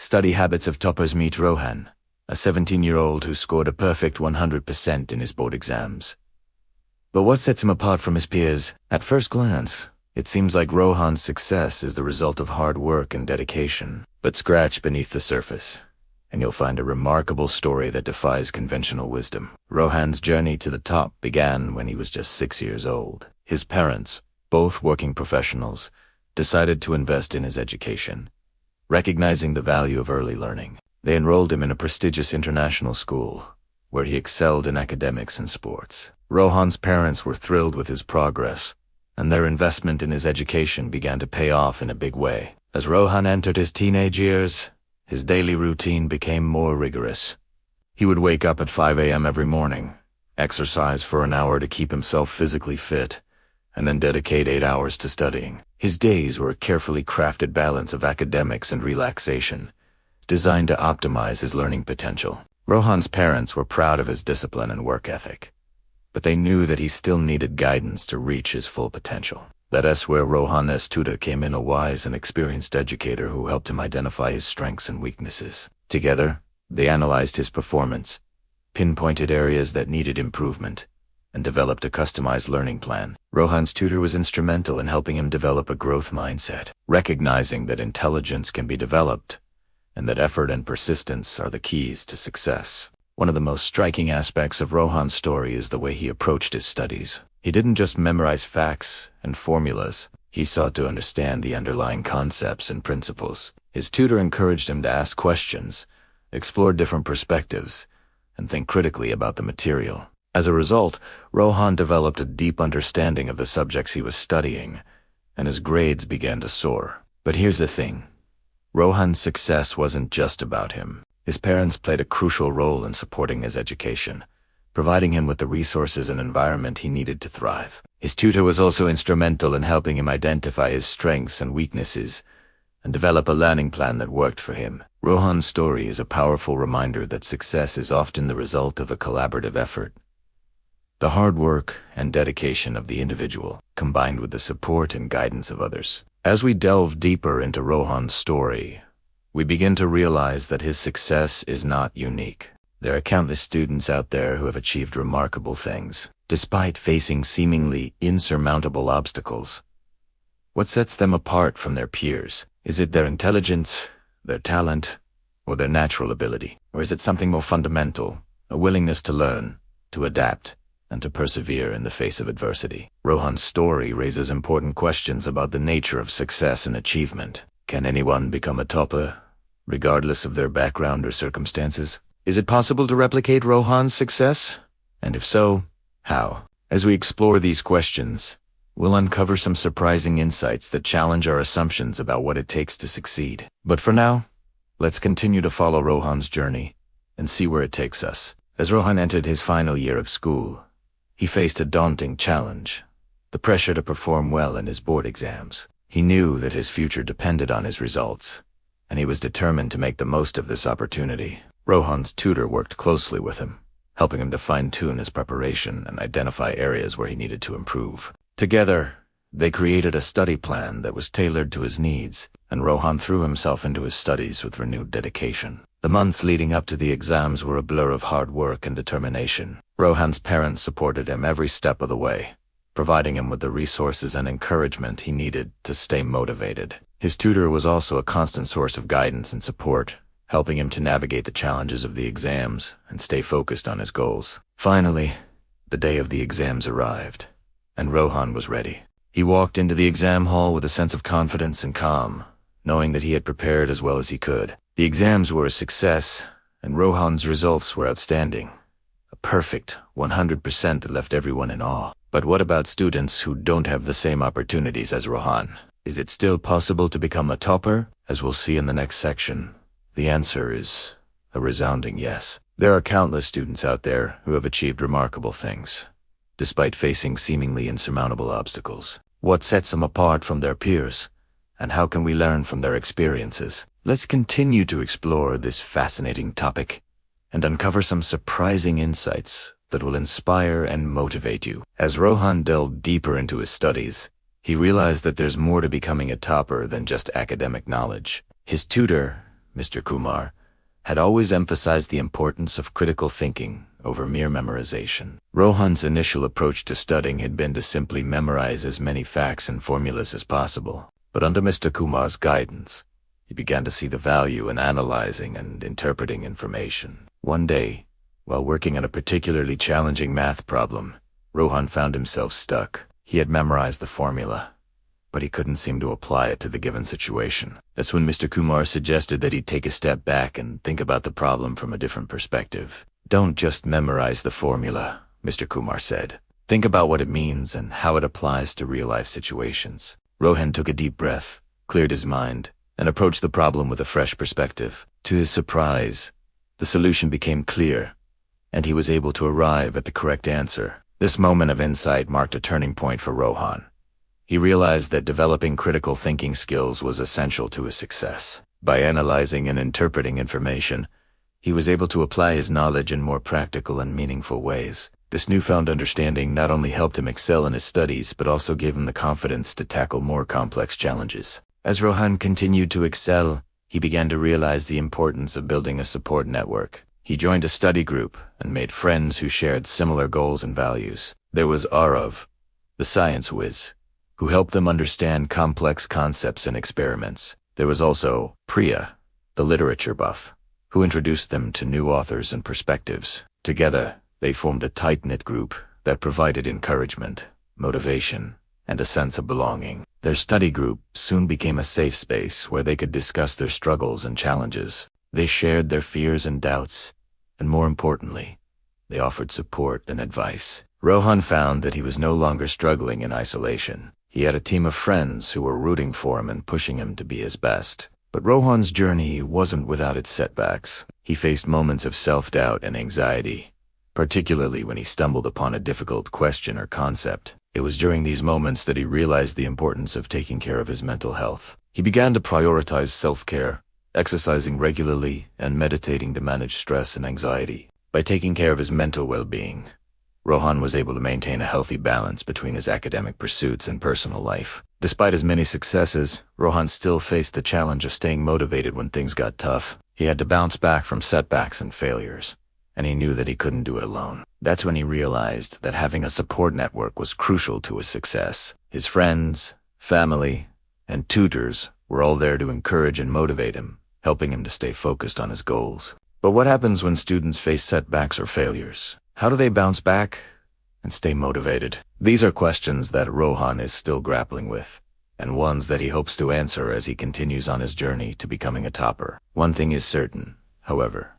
Study habits of toppers. Meet Rohan, a 17-year-old who scored a perfect 100% in his board exams. But what sets him apart from his peers? At first glance, it seems like Rohan's success is the result of hard work and dedication. But scratch beneath the surface, and you'll find a remarkable story that defies conventional wisdom. Rohan's journey to the top began when he was just 6 years old. His parents, both working professionals, decided to invest in his education. Recognizing the value of early learning, they enrolled him in a prestigious international school, where he excelled in academics and sports. Rohan's parents were thrilled with his progress, and their investment in his education began to pay off in a big way. As Rohan entered his teenage years, his daily routine became more rigorous. He would wake up at 5 a.m. every morning, exercise for an hour to keep himself physically fit, and then dedicate 8 hours to studying. His days were a carefully crafted balance of academics and relaxation, designed to optimize his learning potential. Rohan's parents were proud of his discipline and work ethic, but they knew that he still needed guidance to reach his full potential. That's where Rohan's tutor came in, a wise and experienced educator who helped him identify his strengths and weaknesses. Together, they analyzed his performance, pinpointed areas that needed improvement, and developed a customized learning plan. Rohan's tutor was instrumental in helping him develop a growth mindset, recognizing that intelligence can be developed and that effort and persistence are the keys to success. One of the most striking aspects of Rohan's story is the way he approached his studies. He didn't just memorize facts and formulas. He sought to understand the underlying concepts and principles. His tutor encouraged him to ask questions, explore different perspectives, and think critically about the material. As a result, Rohan developed a deep understanding of the subjects he was studying, and his grades began to soar. But here's the thing. Rohan's success wasn't just about him. His parents played a crucial role in supporting his education, providing him with the resources and environment he needed to thrive. His tutor was also instrumental in helping him identify his strengths and weaknesses and develop a learning plan that worked for him. Rohan's story is a powerful reminder that success is often the result of a collaborative effort. The hard work and dedication of the individual, combined with the support and guidance of others. As we delve deeper into Rohan's story, we begin to realize that his success is not unique. There are countless students out there who have achieved remarkable things, despite facing seemingly insurmountable obstacles. What sets them apart from their peers? Is it their intelligence, their talent, or their natural ability? Or is it something more fundamental, a willingness to learn, to adapt, and to persevere in the face of adversity? Rohan's story raises important questions about the nature of success and achievement. Can anyone become a topper, regardless of their background or circumstances? Is it possible to replicate Rohan's success? And if so, how? As we explore these questions, we'll uncover some surprising insights that challenge our assumptions about what it takes to succeed. But for now, let's continue to follow Rohan's journey and see where it takes us. As Rohan entered his final year of school, he faced a daunting challenge: the pressure to perform well in his board exams. He knew that his future depended on his results, and he was determined to make the most of this opportunity. Rohan's tutor worked closely with him, helping him to fine-tune his preparation and identify areas where he needed to improve. Together, they created a study plan that was tailored to his needs, and Rohan threw himself into his studies with renewed dedication. The months leading up to the exams were a blur of hard work and determination. Rohan's parents supported him every step of the way, providing him with the resources and encouragement he needed to stay motivated. His tutor was also a constant source of guidance and support, helping him to navigate the challenges of the exams and stay focused on his goals. Finally, the day of the exams arrived, and Rohan was ready. He walked into the exam hall with a sense of confidence and calm, knowing that he had prepared as well as he could. The exams were a success, and Rohan's results were outstanding. A perfect 100% that left everyone in awe. But what about students who don't have the same opportunities as Rohan? Is it still possible to become a topper? As we'll see in the next section, the answer is a resounding yes. There are countless students out there who have achieved remarkable things, despite facing seemingly insurmountable obstacles. What sets them apart from their peers? And how can we learn from their experiences? Let's continue to explore this fascinating topic and uncover some surprising insights that will inspire and motivate you. As Rohan delved deeper into his studies, he realized that there's more to becoming a topper than just academic knowledge. His tutor, Mr. Kumar, had always emphasized the importance of critical thinking over mere memorization. Rohan's initial approach to studying had been to simply memorize as many facts and formulas as possible. But under Mr. Kumar's guidance, he began to see the value in analyzing and interpreting information. One day, while working on a particularly challenging math problem, Rohan found himself stuck. He had memorized the formula, but he couldn't seem to apply it to the given situation. That's when Mr. Kumar suggested that he take a step back and think about the problem from a different perspective. Don't just memorize the formula, Mr. Kumar said. Think about what it means and how it applies to real-life situations. Rohan took a deep breath, cleared his mind, and approached the problem with a fresh perspective. To his surprise, the solution became clear, and he was able to arrive at the correct answer. This moment of insight marked a turning point for Rohan. He realized that developing critical thinking skills was essential to his success. By analyzing and interpreting information, he was able to apply his knowledge in more practical and meaningful ways. This newfound understanding not only helped him excel in his studies, but also gave him the confidence to tackle more complex challenges. As Rohan continued to excel, he began to realize the importance of building a support network. He joined a study group and made friends who shared similar goals and values. There was Arav, the science whiz, who helped them understand complex concepts and experiments. There was also Priya, the literature buff, who introduced them to new authors and perspectives. Together, they formed a tight-knit group that provided encouragement, motivation, and a sense of belonging. Their study group soon became a safe space where they could discuss their struggles and challenges. They shared their fears and doubts, and more importantly, they offered support and advice. Rohan found that he was no longer struggling in isolation. He had a team of friends who were rooting for him and pushing him to be his best. But Rohan's journey wasn't without its setbacks. He faced moments of self-doubt and anxiety, particularly when he stumbled upon a difficult question or concept. It was during these moments that he realized the importance of taking care of his mental health. He began to prioritize self-care, exercising regularly and meditating to manage stress and anxiety. By taking care of his mental well-being, Rohan was able to maintain a healthy balance between his academic pursuits and personal life. Despite his many successes, Rohan still faced the challenge of staying motivated when things got tough. He had to bounce back from setbacks and failures, and he knew that he couldn't do it alone. That's when he realized that having a support network was crucial to his success. His friends, family, and tutors were all there to encourage and motivate him, helping him to stay focused on his goals. But what happens when students face setbacks or failures? How do they bounce back and stay motivated? These are questions that Rohan is still grappling with, and ones that he hopes to answer as he continues on his journey to becoming a topper. One thing is certain, however,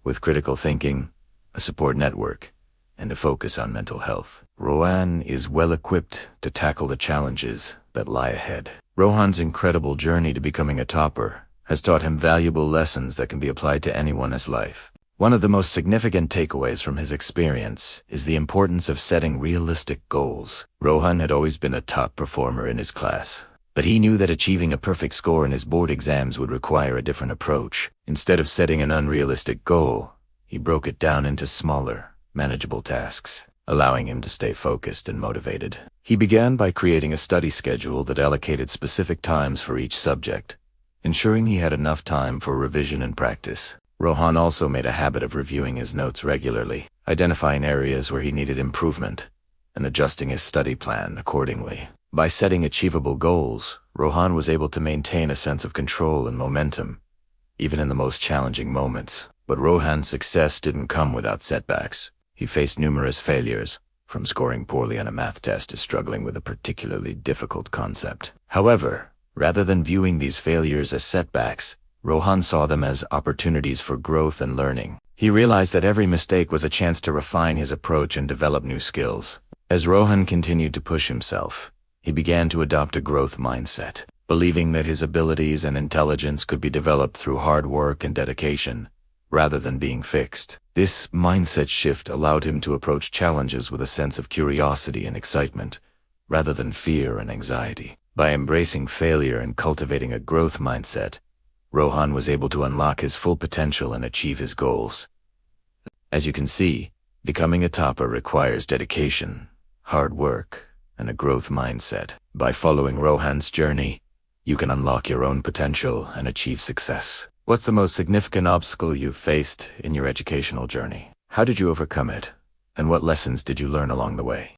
with critical thinking, a support network, and a focus on mental health, Rohan is well equipped to tackle the challenges that lie ahead. Rohan's incredible journey to becoming a topper has taught him valuable lessons that can be applied to anyone's life. One of the most significant takeaways from his experience is the importance of setting realistic goals. Rohan had always been a top performer in his class, but he knew that achieving a perfect score in his board exams would require a different approach. Instead of setting an unrealistic goal, he broke it down into smaller, manageable tasks, allowing him to stay focused and motivated. He began by creating a study schedule that allocated specific times for each subject, ensuring he had enough time for revision and practice. Rohan also made a habit of reviewing his notes regularly, identifying areas where he needed improvement, and adjusting his study plan accordingly. By setting achievable goals, Rohan was able to maintain a sense of control and momentum, even in the most challenging moments. But Rohan's success didn't come without setbacks. He faced numerous failures, from scoring poorly on a math test to struggling with a particularly difficult concept. However, rather than viewing these failures as setbacks, Rohan saw them as opportunities for growth and learning. He realized that every mistake was a chance to refine his approach and develop new skills. As Rohan continued to push himself, he began to adopt a growth mindset, believing that his abilities and intelligence could be developed through hard work and dedication, rather than being fixed. This mindset shift allowed him to approach challenges with a sense of curiosity and excitement, rather than fear and anxiety. By embracing failure and cultivating a growth mindset, Rohan was able to unlock his full potential and achieve his goals. As you can see, becoming a topper requires dedication, hard work, and a growth mindset. By following Rohan's journey, you can unlock your own potential and achieve success. What's the most significant obstacle you've faced in your educational journey? How did you overcome it? And what lessons did you learn along the way?